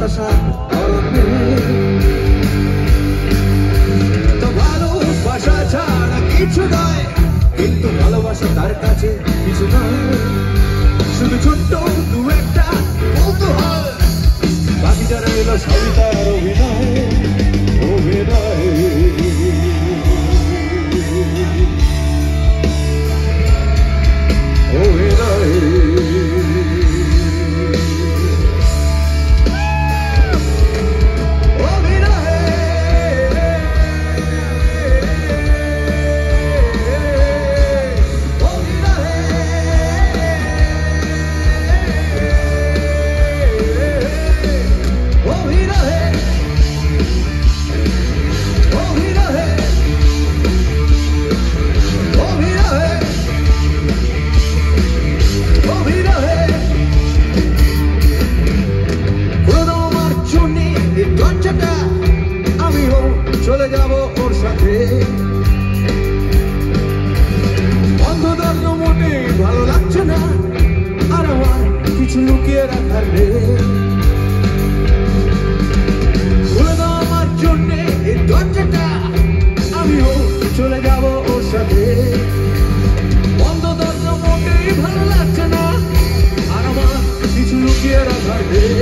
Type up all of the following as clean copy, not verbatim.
বাতাসা অরণ্যে। তো ভালোবাসা ছাড়া কিছু নয়, কিন্তু ভালোবাসা তার কাছে কিছু নয়, শুধু ছোট্ট দু একটা কৌতূহল, বাকি যারা এলো সবই তার অভিনয় অভিনয়। চলে যাব ওর সাথে, বন্ধ দরজা মোটে ভালো লাগছে না, আর আমার কিছু লুকিয়ে রাখার নেই। খুলে দাও আমার জন্যে এই দরজাটা, আমিও চলে যাব ওর সাথে, বন্ধ দরজা মোটেই ভালো লাগছে না, আর আমার কিছু লুকিয়ে রাখার নেই।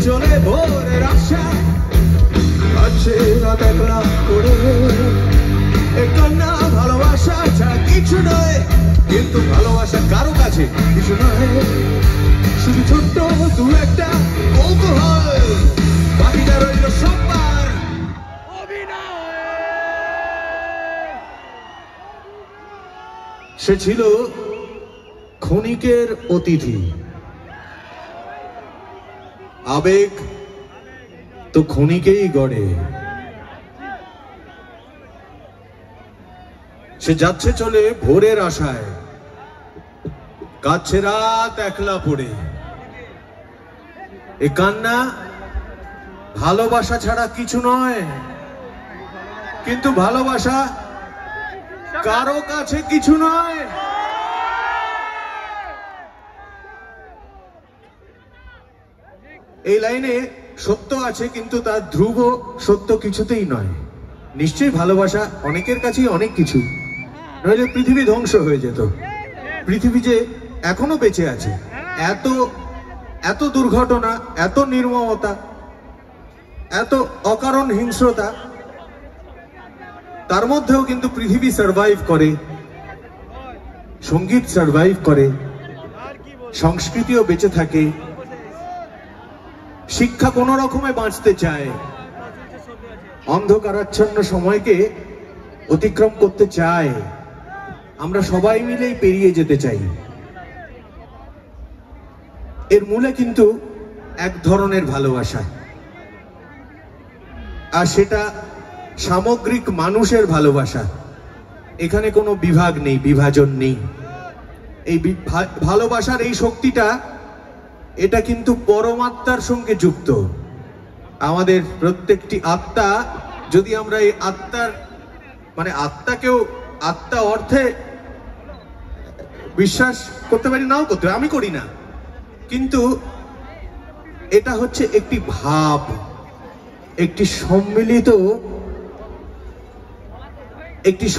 চলে ভোরের আশা আছে রাত একলা করে, একনা ভালোবাসা ছাড়া কিছু নয়, কিন্তু ভালোবাসা কারো কাছে কিছু নয়, শুধু ছোট্ট দু একটা কৌতূহল, বাকিটা রইল সবার অভিনয়। সে ছিল ক্ষণিকের অতিথি, আবেগ তো ক্ষণিকেই গড়ে। সে যাচ্ছে চলে ভোরের আশায়, কাছে রাত একলা পড়ে, এ কান্না ভালোবাসা ছাড়া কিছু নয়, কিন্তু ভালোবাসা কারো কাছে কিছু নয়। এই লাইনে সত্য আছে, কিন্তু তার ধ্রুব সত্য কিছুতেই নয়। নিশ্চয়ই ভালোবাসা অনেকের কাছেই অনেক কিছু, নইলে পৃথিবী ধ্বংস হয়ে যেত। পৃথিবী যে এখনো বেঁচে আছে, এত এত দুর্ঘটনা, এত নির্মমতা, এত অকারণ হিংস্রতা, তার মধ্যেও কিন্তু পৃথিবী সার্ভাইভ করে, সঙ্গীত সার্ভাইভ করে, সংস্কৃতিও বেঁচে থাকে, শিক্ষা কোনো রকমে বাঁচতে চায়, অন্ধকারাচ্ছন্ন সময়কে অতিক্রম করতে চায়, আমরা সবাই মিলেই পেরিয়ে যেতে চাই। এর মূলে কিন্তু এক ধরনের ভালোবাসা, আর সেটা সামগ্রিক মানুষের ভালোবাসা। এখানে কোনো বিভাগ নেই, বিভাজন নেই। এই ভালোবাসার এই শক্তিটা, এটা কিন্তু পরমাত্মার সঙ্গে যুক্ত। আমাদের প্রত্যেকটি আত্মা, যদি আমরা এই আত্মার মানে আত্মাকেও আত্মা অর্থে বিশ্বাস করতে পারি, নাও করতে পারি, আমি করি না, কিন্তু এটা হচ্ছে একটি ভাব, একটি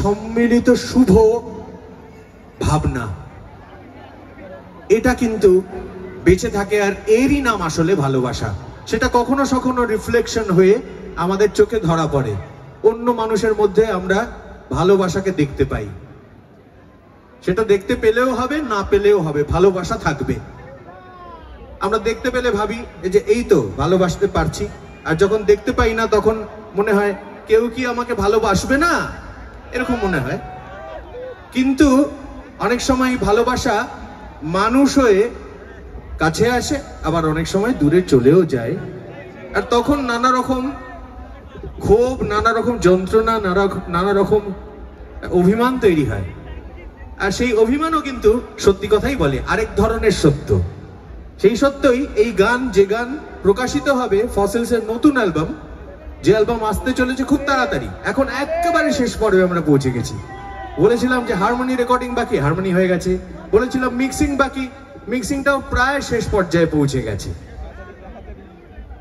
সম্মিলিত শুভ ভাবনা। এটা কিন্তু বেঁচে থাকে, আর এরই নাম আসলে ভালোবাসা। সেটা কখনো কখনো রিফ্লেকশন হয়ে আমাদের চোখে ধরা পড়ে, অন্য মানুষের মধ্যে আমরা ভালোবাসাকে দেখতে পাই। সেটা দেখতে পেলেও হবে, না পেলেও হবে, ভালোবাসা থাকবে। আমরা দেখতে পেলে ভাবি যে এই তো ভালোবাসতে পারছি, আর যখন দেখতে পাই না তখন মনে হয় কেউ কি আমাকে ভালোবাসবে না, এরকম মনে হয়। কিন্তু অনেক সময় ভালোবাসা মানুষ হয়ে কাছে আসে, আবার অনেক সময় দূরে চলেও যায়, আর তখন নানা রকম ক্ষোভ, নানা রকম যন্ত্রণা, নানা রকম অভিমান তৈরি হয়। আর সেই অভিমানও কিন্তু সত্যি কথাই বলে, আরেক ধরনের সত্য। সেই সত্যই এই গান, যে গান প্রকাশিত হবে ফসিলস এর নতুন অ্যালবাম, যে অ্যালবাম আসতে চলেছে খুব তাড়াতাড়ি। এখন একেবারে শেষ পর্বে আমরা পৌঁছে গেছি। বলেছিলাম যে হারমোনি রেকর্ডিং বাকি, হারমোনি হয়ে গেছে। বলেছিলাম মিক্সিং বাকি, মিক্সিংটাও প্রায় শেষ পর্যায়ে পৌঁছে গেছে।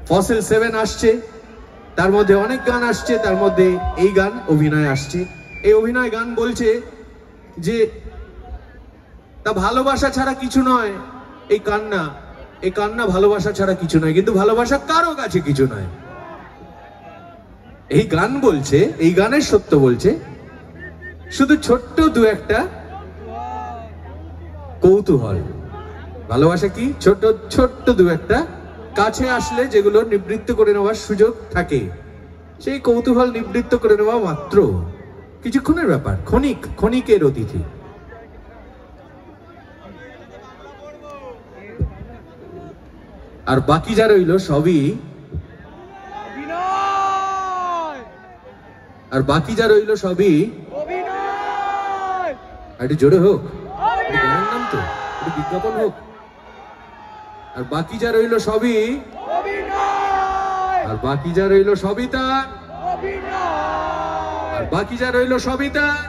ফসিল 7 আসছে, তার মধ্যে অনেক গান আসছে, তার মধ্যে এই গান অভিনয় আসছে। এই অভিনয় গান বলছে যে তা ভালোবাসা ছাড়া কিছু নয়, এই কান্না ভালোবাসা ছাড়া কিছু নয়, কিন্তু ভালোবাসা কারো কাছে কিছু নয়। এই গান বলছে, এই গানের সত্য বলছে, শুধু ছোট্ট দু একটা কৌতূহল। ভালোবাসা কি? ছোট্ট দু একটা কাছে আসলে যেগুলো নিবৃত্ত করে নেওয়ার সুযোগ থাকে, সেই কৌতূহল নিবৃত্ত করে নেওয়া মাত্র, কিছুক্ষণের ব্যাপার, ক্ষণিকের অতিথি। আর বাকি যা রইল সবই একটু জোরে হোক, গানের নাম তো, একটু বিজ্ঞাপন হোক। আর বাকি যা রইল সবই তার, আর বাকি যা রইল সবই তার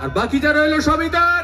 আর বাকি যা রইল সবই তার।